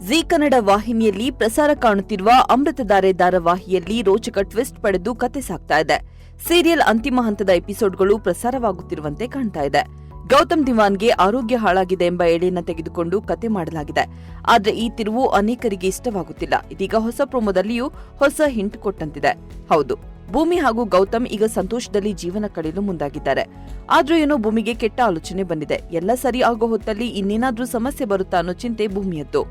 ಜೀ ಕನ್ನಡ ವಾಹಿನಿಯಲ್ಲಿ ಪ್ರಸಾರ ಕಾಣುತ್ತಿರುವ ಅಮೃತಧಾರೆ ಧಾರಾವಾಹಿಯಲ್ಲಿ ರೋಚಕ ಟ್ವಿಸ್ಟ್ ಪಡೆದು ಕತೆ ಸಾಗ್ತಾ ಇದೆ. ಸೀರಿಯಲ್ ಅಂತಿಮ ಹಂತದ ಎಪಿಸೋಡ್ಗಳು ಪ್ರಸಾರವಾಗುತ್ತಿರುವಂತೆ ಕಾಣ್ತಾ ಇದೆ. ಗೌತಮ್ ದಿವಾನ್ಗೆ ಆರೋಗ್ಯ ಹಾಳಾಗಿದೆ ಎಂಬ ಎಳೆಯನ್ನ ತೆಗೆದುಕೊಂಡು ಕತೆ ಮಾಡಲಾಗಿದೆ. ಆದರೆ ಈ ತಿರುವು ಅನೇಕರಿಗೆ ಇಷ್ಟವಾಗುತ್ತಿಲ್ಲ. ಇದೀಗ ಹೊಸ ಪ್ರೊಮೋದಲ್ಲಿಯೂ ಹೊಸ ಹಿಂಟ್ ಕೊಟ್ಟಂತಿದೆ. ಹೌದು, ಭೂಮಿ ಹಾಗೂ ಗೌತಮ್ ಈಗ ಸಂತೋಷದಲ್ಲಿ ಜೀವನ ಕಳೆಯಲು ಮುಂದಾಗಿದ್ದಾರೆ. ಆದ್ರೂ ಏನೋ ಭೂಮಿಗೆ ಕೆಟ್ಟ ಆಲೋಚನೆ ಬಂದಿದೆ. ಎಲ್ಲ ಸರಿ ಆಗೋ ಹೊತ್ತಲ್ಲಿ ಇನ್ನೇನಾದ್ರೂ ಸಮಸ್ಯೆ ಬರುತ್ತಾ ಅನ್ನೋ ಚಿಂತೆ ಭೂಮಿಯದ್ದು.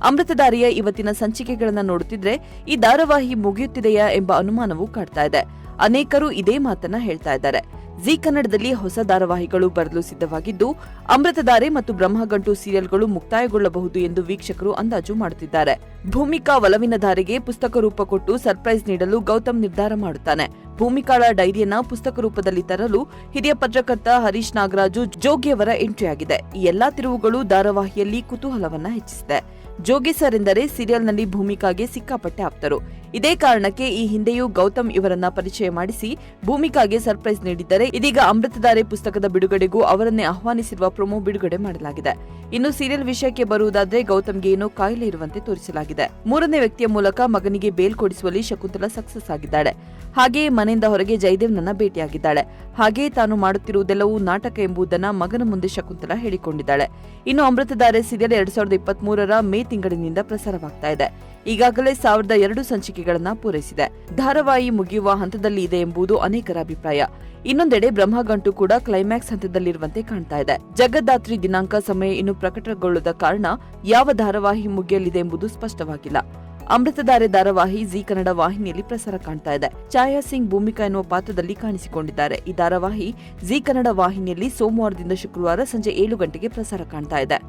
ಅಮೃತಧಾರೆಯ ಇವತ್ತಿನ ಸಂಚಿಕೆಗಳನ್ನ ನೋಡುತ್ತಿದ್ರೆ ಈ ಧಾರಾವಾಹಿ ಮುಗಿಯುತ್ತಿದೆಯಾ ಎಂಬ ಅನುಮಾನವೂ ಕಾಡ್ತಾ ಇದೆ. ಅನೇಕರು ಇದೇ ಮಾತನ್ನ ಹೇಳ್ತಾ ಇದ್ದಾರೆ. ಜೀ ಕನ್ನಡದಲ್ಲಿ ಹೊಸ ಧಾರಾವಾಹಿಗಳು ಬರಲು ಸಿದ್ಧವಾಗಿದ್ದು, ಅಮೃತಧಾರೆ ಮತ್ತು ಬ್ರಹ್ಮಗಂಟು ಸೀರಿಯಲ್ಗಳು ಮುಕ್ತಾಯಗೊಳ್ಳಬಹುದು ಎಂದು ವೀಕ್ಷಕರು ಅಂದಾಜು ಮಾಡುತ್ತಿದ್ದಾರೆ. ಭೂಮಿಕಾ ಒಲವಿನ ಧಾರೆಗೆ ಪುಸ್ತಕ ರೂಪ ಕೊಟ್ಟು ಸರ್ಪ್ರೈಸ್ ನೀಡಲು ಗೌತಮ್ ನಿರ್ಧಾರ ಮಾಡುತ್ತಾನೆ. ಭೂಮಿಕಾಳ ಡೈರಿಯನ್ನ ಪುಸ್ತಕ ರೂಪದಲ್ಲಿ ತರಲು ಹಿರಿಯ ಪತ್ರಕರ್ತ ಹರೀಶ್ ನಾಗರಾಜು ಜೋಗಿಯವರ ಎಂಟ್ರಿಯಾಗಿದೆ. ಈ ಎಲ್ಲಾ ತಿರುವುಗಳು ಧಾರಾವಾಹಿಯಲ್ಲಿ ಕುತೂಹಲವನ್ನ ಹೆಚ್ಚಿಸಿದೆ. ಜೋಗಿ ಸರ್ ಎಂದರೆ ಸೀರಿಯಲ್ನಲ್ಲಿ ಭೂಮಿಕಾಗೆ ಸಿಕ್ಕಾಪಟ್ಟೆ ಆಪ್ತರು. ಇದೇ ಕಾರಣಕ್ಕೆ ಈ ಹಿಂದೆಯೂ ಗೌತಮ್ ಇವರನ್ನ ಪರಿಚಯ ಮಾಡಿಸಿ ಭೂಮಿಕಾಗೆ ಸರ್ಪ್ರೈಸ್ ನೀಡಿದ್ದರೆ, ಇದೀಗ ಅಮೃತಧಾರೆ ಪುಸ್ತಕದ ಬಿಡುಗಡೆಗೂ ಅವರನ್ನೇ ಆಹ್ವಾನಿಸಿರುವ ಪ್ರೊಮೋ ಬಿಡುಗಡೆ ಮಾಡಲಾಗಿದೆ. ಇನ್ನು ಸೀರಿಯಲ್ ವಿಷಯಕ್ಕೆ ಬರುವುದಾದ್ರೆ, ಗೌತಮ್ಗೆ ಏನೋ ಕಾಯಿಲೆ ಇರುವಂತೆ ತೋರಿಸಲಾಗಿದೆ. ಮೂರನೇ ವ್ಯಕ್ತಿಯ ಮೂಲಕ ಮಗನಿಗೆ ಬೇಲ್ ಕೊಡಿಸುವಲ್ಲಿ ಶಕುಂತಲಾ ಸಕ್ಸಸ್ ಆಗಿದ್ದಾಳೆ. ಹಾಗೆಯೇ ಮನೆಯಿಂದ ಹೊರಗೆ ಜಯದೇವ್ನನ್ನ ಭೇಟಿಯಾಗಿದ್ದಾಳೆ. ಹಾಗೆಯೇ ತಾನು ಮಾಡುತ್ತಿರುವುದೆಲ್ಲವೂ ನಾಟಕ ಎಂಬುದನ್ನ ಮಗನ ಮುಂದೆ ಶಕುಂತಲಾ ಹೇಳಿಕೊಂಡಿದ್ದಾಳೆ. ಇನ್ನು ಅಮೃತಧಾರೆ ಸೀರಿಯಲ್ 2023ರ ಮೇ ತಿಂಗಳಿನಿಂದ ಪ್ರಸಾರವಾಗ್ತಾ ಇದೆ. ಈಗಾಗಲೇ 1002 ಸಂಚಿಕೆಗಳನ್ನ ಪೂರೈಸಿದೆ. ಧಾರಾವಾಹಿ ಮುಗಿಯುವ ಹಂತದಲ್ಲಿ ಇದೆ ಎಂಬುದು ಅನೇಕರ ಅಭಿಪ್ರಾಯ. ಇನ್ನೊಂದೆಡೆ ಬ್ರಹ್ಮಗಂಟು ಕೂಡ ಕ್ಲೈಮ್ಯಾಕ್ಸ್ ಹಂತದಲ್ಲಿರುವಂತೆ ಕಾಣ್ತಾ ಇದೆ. ಜಗದ್ದಾತ್ರಿ ದಿನಾಂಕ ಸಮಯ ಇನ್ನು ಪ್ರಕಟಗೊಳ್ಳದ ಕಾರಣ ಯಾವ ಧಾರಾವಾಹಿ ಮುಗಿಯಲಿದೆ ಎಂಬುದು ಸ್ಪಷ್ಟವಾಗಿಲ್ಲ. ಅಮೃತಧಾರೆ ಧಾರಾವಾಹಿ ಜೀ ಕನ್ನಡ ವಾಹಿನಿಯಲ್ಲಿ ಪ್ರಸಾರ ಕಾಣ್ತಾ ಇದೆ. ಛಾಯಾ ಸಿಂಗ್ ಭೂಮಿಕಾ ಎನ್ನುವ ಪಾತ್ರದಲ್ಲಿ ಕಾಣಿಸಿಕೊಂಡಿದ್ದಾರೆ. ಈ ಧಾರಾವಾಹಿ ಜೀ ಕನ್ನಡ ವಾಹಿನಿಯಲ್ಲಿ ಸೋಮವಾರದಿಂದ ಶುಕ್ರವಾರ ಸಂಜೆ 7 ಗಂಟೆಗೆ ಪ್ರಸಾರ ಕಾಣ್ತಾ ಇದೆ.